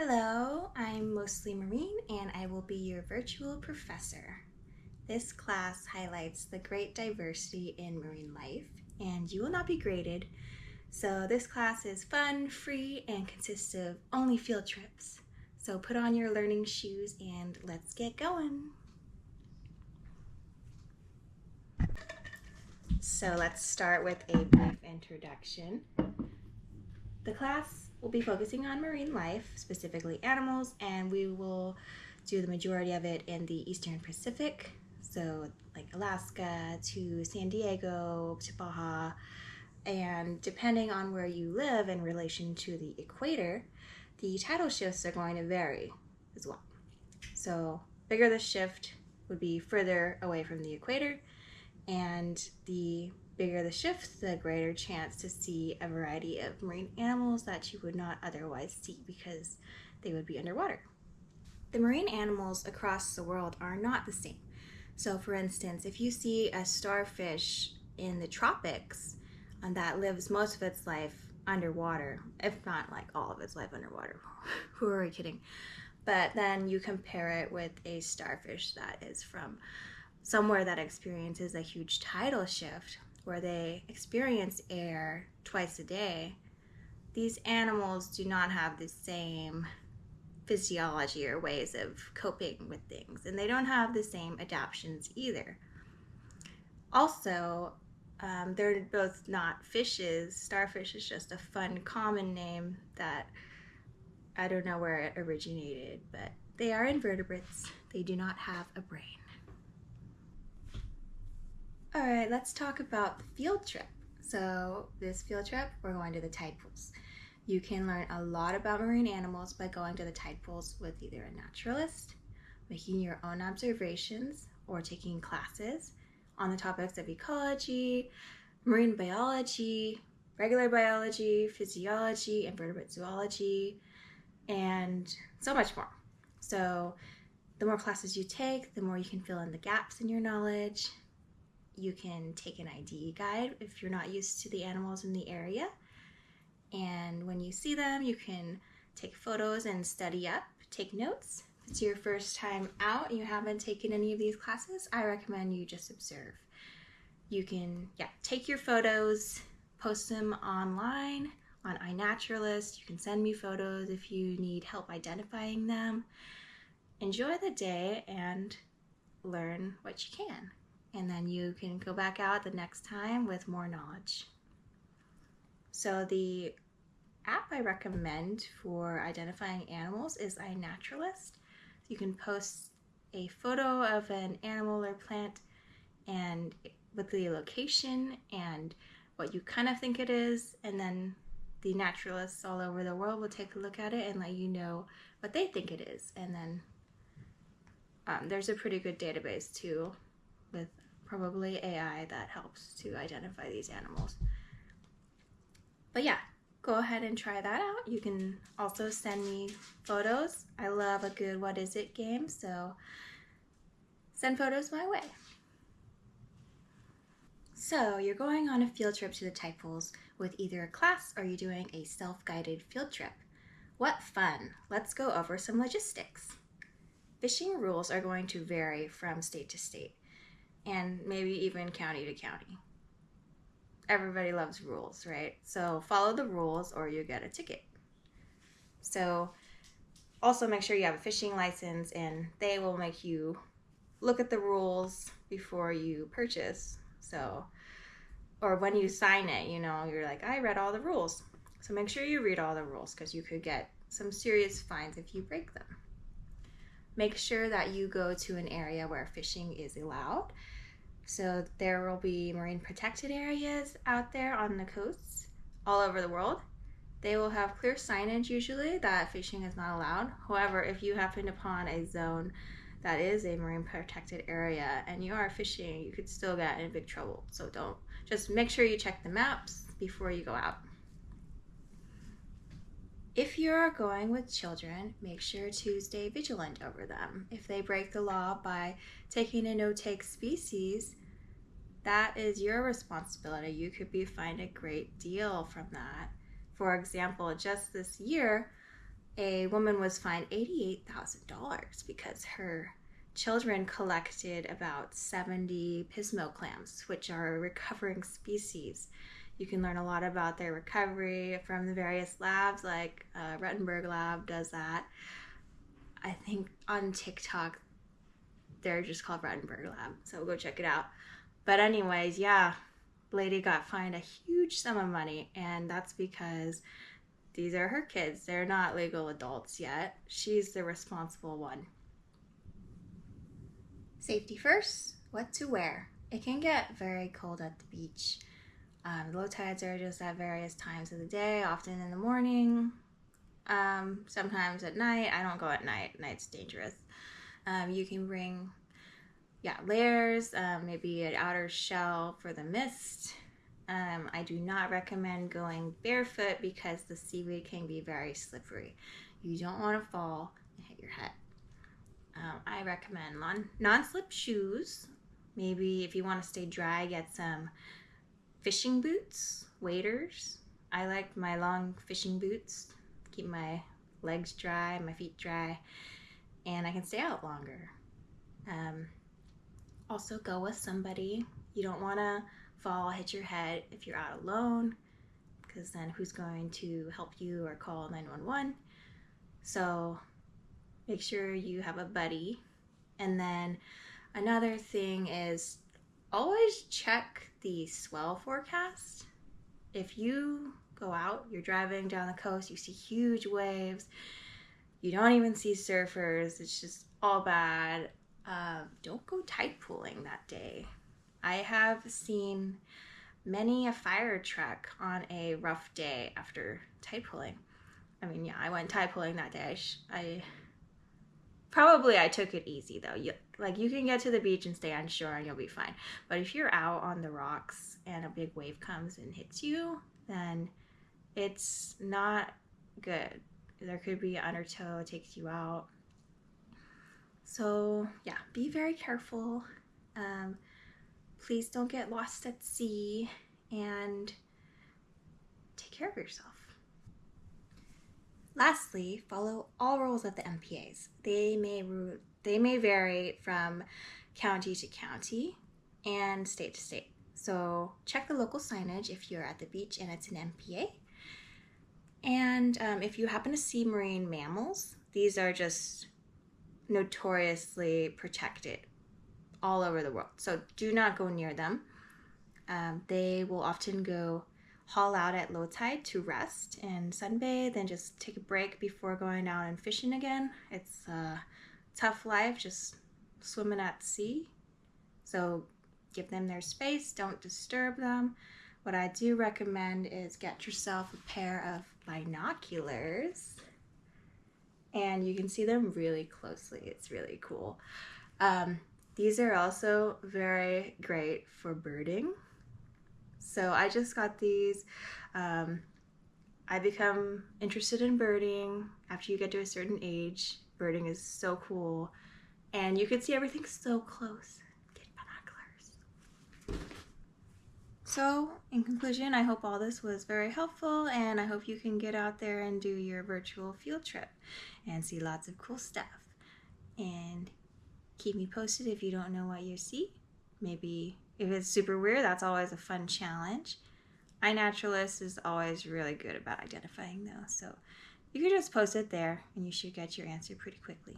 Hello, I'm mostly Marine and I will be your virtual professor. This class highlights the great diversity in marine life and you will not be graded. So this class is fun, free, and consists of only field trips. So put on your learning shoes and let's get going. So let's start with a brief introduction. The class will be focusing on marine life, specifically animals, and we will do the majority of it in the Eastern Pacific, so like Alaska to San Diego to Baja, and depending on where you live in relation to the equator, the tidal shifts are going to vary as well. So bigger the shift would be further away from the equator, and the bigger the shift, the greater chance to see a variety of marine animals that you would not otherwise see because they would be underwater. The marine animals across the world are not the same. So for instance, if you see a starfish in the tropics that lives most of its life underwater, if not like all of its life underwater, who are we kidding? But then you compare it with a starfish that is from somewhere that experiences a huge tidal shift where they experience air twice a day, these animals do not have the same physiology or ways of coping with things, and they don't have the same adaptations either. Also, they're both not fishes. Starfish is just a fun common name that I don't know where it originated, but they are invertebrates. They do not have a brain. All right, let's talk about the field trip. So this field trip, we're going to the tide pools. You can learn a lot about marine animals by going to the tide pools with either a naturalist, making your own observations, or taking classes on the topics of ecology, marine biology, regular biology, physiology, invertebrate zoology, and so much more. So the more classes you take, the more you can fill in the gaps in your knowledge. You can take an ID guide if you're not used to the animals in the area. And when you see them, you can take photos and study up, take notes. If it's your first time out and you haven't taken any of these classes, I recommend you just observe. You can take your photos, post them online on iNaturalist. You can send me photos if you need help identifying them. Enjoy the day and learn what you can. And then you can go back out the next time with more knowledge. So the app I recommend for identifying animals is iNaturalist. You can post a photo of an animal or plant and with the location and what you kind of think it is, and then the naturalists all over the world will take a look at it and let you know what they think it is. And then there's a pretty good database too with probably AI that helps to identify these animals. But yeah, go ahead and try that out. You can also send me photos. I love a good what is it game, so send photos my way. So you're going on a field trip to the tide pools with either a class or you're doing a self-guided field trip. What fun! Let's go over some logistics. Fishing rules are going to vary from state to state, and maybe even county to county. Everybody loves rules, right? So follow the rules or you get a ticket. So also make sure you have a fishing license, and they will make you look at the rules before you purchase. So, or when you sign it, you're like, I read all the rules. So make sure you read all the rules because you could get some serious fines if you break them. Make sure that you go to an area where fishing is allowed. So there will be marine protected areas out there on the coasts all over the world. They will have clear signage usually that fishing is not allowed. However, if you happen upon a zone that is a marine protected area and you are fishing, you could still get in big trouble. So just make sure you check the maps before you go out. If you are going with children, make sure to stay vigilant over them. If they break the law by taking a no-take species, that is your responsibility. You could be fined a great deal from that. For example, just this year, a woman was fined $88,000 because her children collected about 70 pismo clams, which are a recovering species. You can learn a lot about their recovery from the various labs, like Ruttenberg Lab does that. I think on TikTok, they're just called Ruttenberg Lab, so go check it out. But anyways, yeah, lady got fined a huge sum of money, and that's because these are her kids. They're not legal adults yet. She's the responsible one. Safety first, what to wear. It can get very cold at the beach. Low tides are just at various times of the day, often in the morning, sometimes at night. I don't go at night. Night's dangerous. You can bring layers, maybe an outer shell for the mist. I do not recommend going barefoot because the seaweed can be very slippery. You don't want to fall and hit your head. I recommend non-slip shoes. Maybe if you want to stay dry, get some fishing boots, waders. I like my long fishing boots. Keep my legs dry, my feet dry, and I can stay out longer. Also go with somebody. You don't want to fall, hit your head if you're out alone, because then who's going to help you or call 911? So make sure you have a buddy. And then another thing is always check the swell forecast. If you go out, you're driving down the coast, you see huge waves, you don't even see surfers, it's just all bad. Don't go tide pooling that day. I have seen many a fire truck on a rough day after tide pooling. I mean, yeah, I went tide pooling that day. I took it easy though. You can get to the beach and stay on shore and you'll be fine. But if you're out on the rocks and a big wave comes and hits you, then it's not good. There could be an undertow, takes you out. So yeah, be very careful. Please don't get lost at sea, and take care of yourself. Lastly, follow all rules of the MPAs. They may vary from county to county and state to state. So check the local signage if you're at the beach and it's an MPA. And if you happen to see marine mammals, these are just notoriously protected all over the world. So do not go near them. They will often go haul out at low tide to rest and sunbathe and just take a break before going out and fishing again. It's a tough life just swimming at sea. So give them their space, don't disturb them. What I do recommend is get yourself a pair of binoculars and you can see them really closely. It's really cool. These are also very great for birding. So I just got these. I become interested in birding after you get to a certain age. Birding is so cool. And you can see everything so close. Get binoculars. So in conclusion, I hope all this was very helpful and I hope you can get out there and do your virtual field trip and see lots of cool stuff. And keep me posted if you don't know what you see. Maybe if it's super weird, that's always a fun challenge. iNaturalist is always really good about identifying those. So you can just post it there and you should get your answer pretty quickly.